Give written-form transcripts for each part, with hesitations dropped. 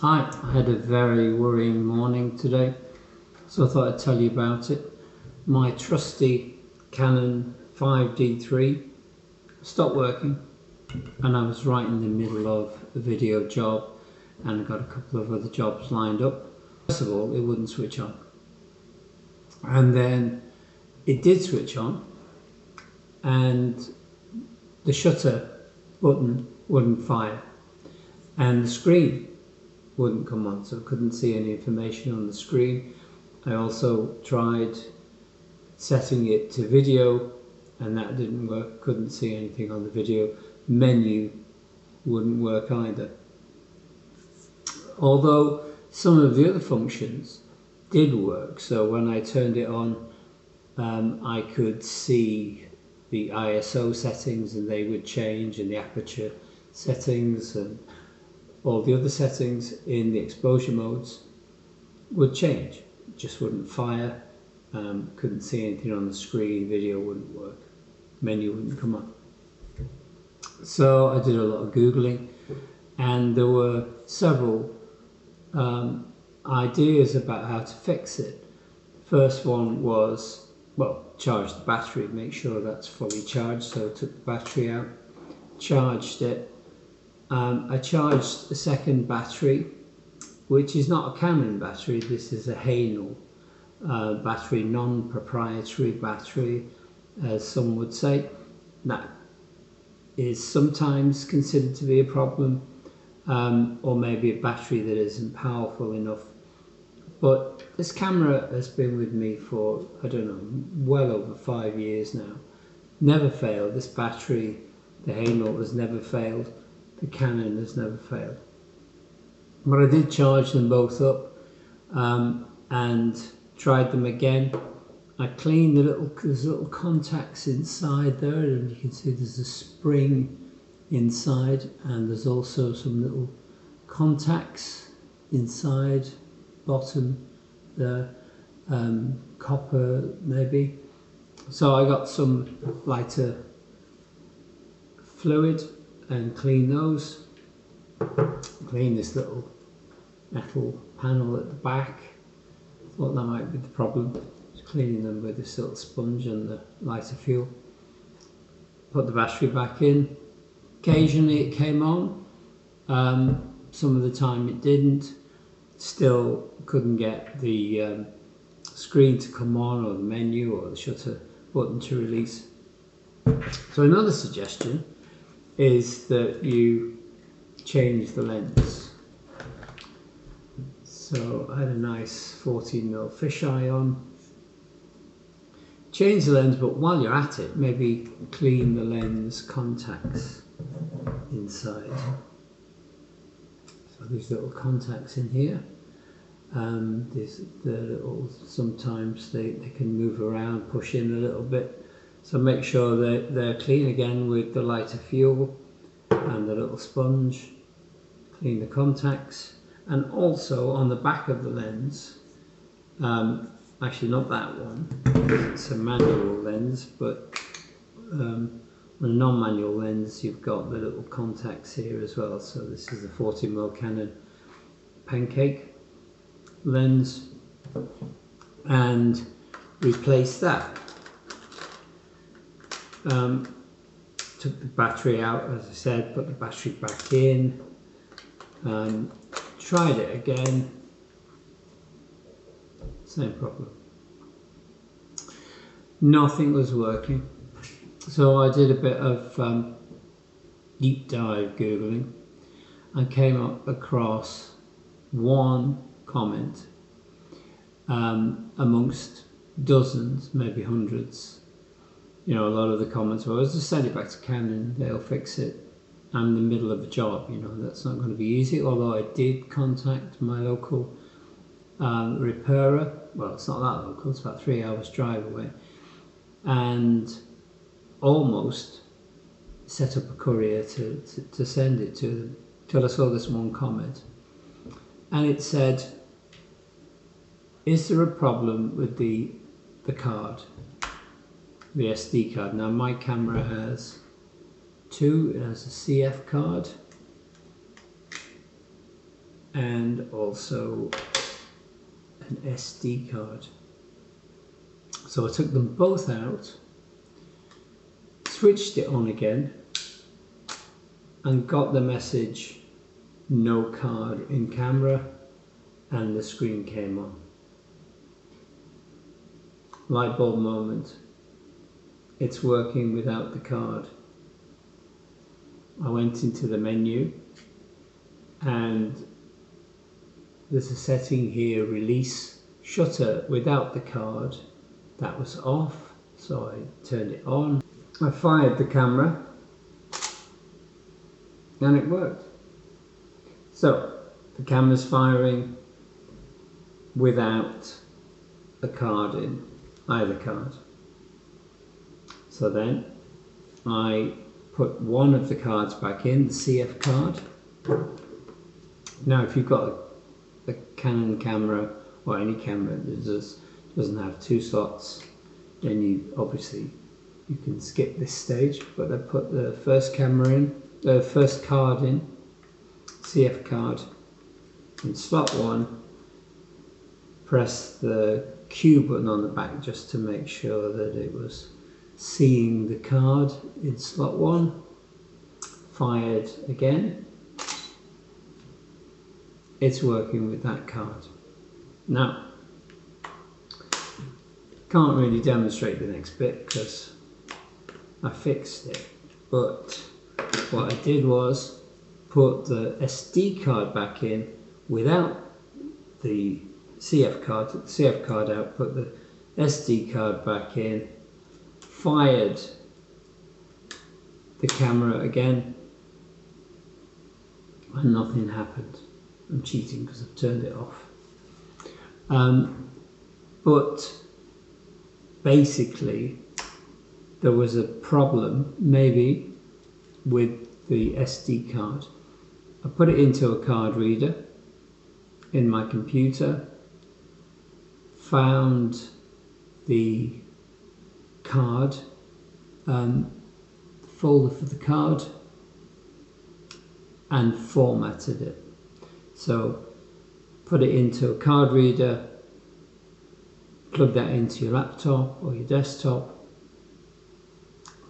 Hi, I had a very worrying morning today, so I thought I'd tell you about it. My trusty Canon 5D3 stopped working, and I was right in the middle of a video job and I got a couple of other jobs lined up. First of all, it wouldn't switch on, and then it did switch on, and the shutter button wouldn't fire, and the screen wouldn't come on, so I couldn't see any information on the screen. I also tried setting it to video and that didn't work, couldn't see anything on the video. Menu wouldn't work either. Although some of the other functions did work, so when I turned it on I could see the ISO settings and they would change, and the aperture settings and all the other settings in the exposure modes would change. It just wouldn't fire, couldn't see anything on the screen, video wouldn't work, menu wouldn't come up. So I did a lot of Googling, and there were several ideas about how to fix it. First one was, well, charge the battery, make sure that's fully charged. So I took the battery out, charged it. I charged a second battery, which is not a Canon battery, this is a Haynel battery, non-proprietary battery, as some would say. That is sometimes considered to be a problem, or maybe a battery that isn't powerful enough. But this camera has been with me for, I don't know, well over 5 years now. Never failed. This battery, the Haynel, has never failed. The Canon has never failed. But I did charge them both up and tried them again. I cleaned there's little contacts inside there, and you can see there's a spring inside, and there's also some little contacts inside, bottom there, copper maybe. So I got some lighter fluid and clean those. Clean this little metal panel at the back. Thought that might be the problem. Just cleaning them with this little sponge and the lighter fuel. Put the battery back in. Occasionally it came on. Some of the time it didn't. Still couldn't get the screen to come on, or the menu, or the shutter button to release. So another suggestion is that you change the lens. So I had a nice 14mm fisheye on. Change the lens, but while you're at it, maybe clean the lens contacts inside. So these little contacts in here, sometimes they can move around, push in a little bit. So make sure that they're clean again with the lighter fuel and the little sponge. Clean the contacts, and also on the back of the lens, actually not that one, it's a manual lens, but on a non-manual lens you've got the little contacts here as well. So this is the 40mm Canon pancake lens, and replace that. Took the battery out, as I said, put the battery back in, tried it again, same problem. Nothing was working. So I did a bit of deep dive Googling and came up across one comment amongst dozens, maybe hundreds. You know, a lot of the comments were, just send it back to Canon, they'll fix it. I'm in the middle of a job, you know, that's not going to be easy. Although I did contact my local repairer. Well, it's not that local, it's about 3 hours drive away. And almost set up a courier to send it to them, till I saw this one comment. And it said, is there a problem with the card? The SD card. Now my camera has two. It has a CF card and also an SD card. So I took them both out, switched it on again, and got the message no card in camera, and the screen came on. Light bulb moment. It's working without the card. I went into the menu and there's a setting here, release shutter without the card. That was off, so I turned it on. I fired the camera and it worked. So the camera's firing without a card in, either card. So then I put one of the cards back in, the CF card. Now if you've got a Canon camera or any camera that doesn't have two slots, then you can skip this stage, but I put the first card in, CF card, in slot 1, press the Q button on the back just to make sure that it was seeing the card in slot 1, fired again. It's working with that card. Now, can't really demonstrate the next bit because I fixed it, but what I did was put the SD card back in without the CF card, took the CF card out, put the SD card back in, fired the camera again, and nothing happened. I'm cheating because I've turned it off. But basically there was a problem maybe with the SD card. I put it into a card reader in my computer, found the card, folder for the card, and formatted it. So put it into a card reader, plug that into your laptop or your desktop,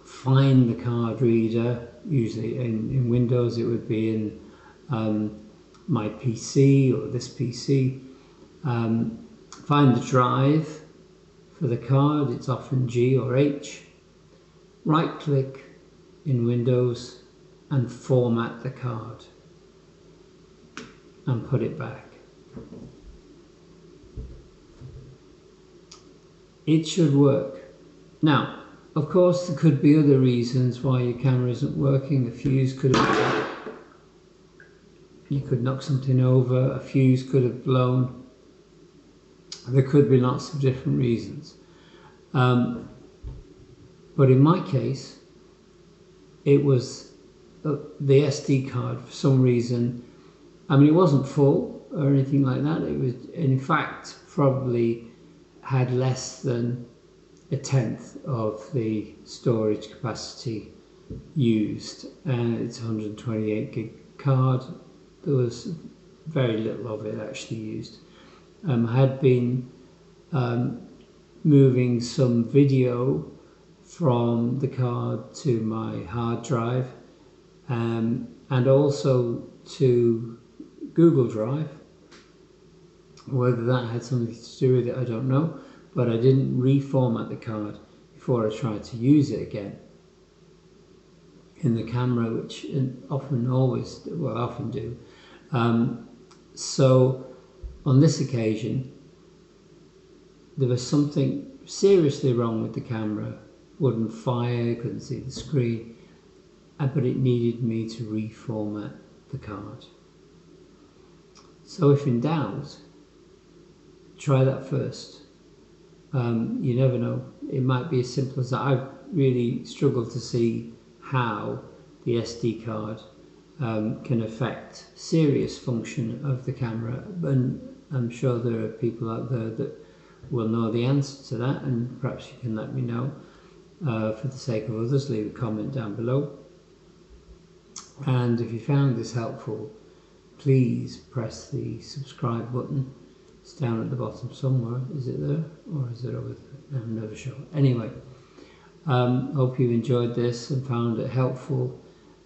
find the card reader, usually in Windows it would be in my PC or this PC, find the drive for the card, it's often G or H, right click in Windows and format the card and put it back. It should work. Now, of course, there could be other reasons why your camera isn't working. A fuse could have, you could knock something over, a fuse could have blown. There could be lots of different reasons. But in my case, it was the SD card for some reason. I mean, it wasn't full or anything like that. It was, in fact, probably had less than 1/10 of the storage capacity used, and it's a 128 gig card. There was very little of it actually used. I had been moving some video from the card to my hard drive, and also to Google Drive. Whether that had something to do with it, I don't know, but I didn't reformat the card before I tried to use it again in the camera, which often do. So on this occasion, there was something seriously wrong with the camera. Wouldn't fire, couldn't see the screen, but it needed me to reformat the card. So if in doubt, try that first. You never know, it might be as simple as that. I really struggle to see how the SD card can affect serious function of the camera, and I'm sure there are people out there that will know the answer to that, and perhaps you can let me know. For the sake of others, leave a comment down below. And if you found this helpful, please press the subscribe button. It's down at the bottom somewhere. Is it there? Or is it over there? I'm never sure. Anyway, hope you enjoyed this and found it helpful,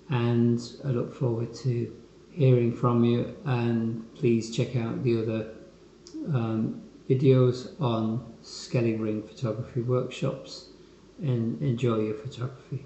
and I look forward to hearing from you. And please check out the other videos on Skellig ring photography workshops, and enjoy your photography.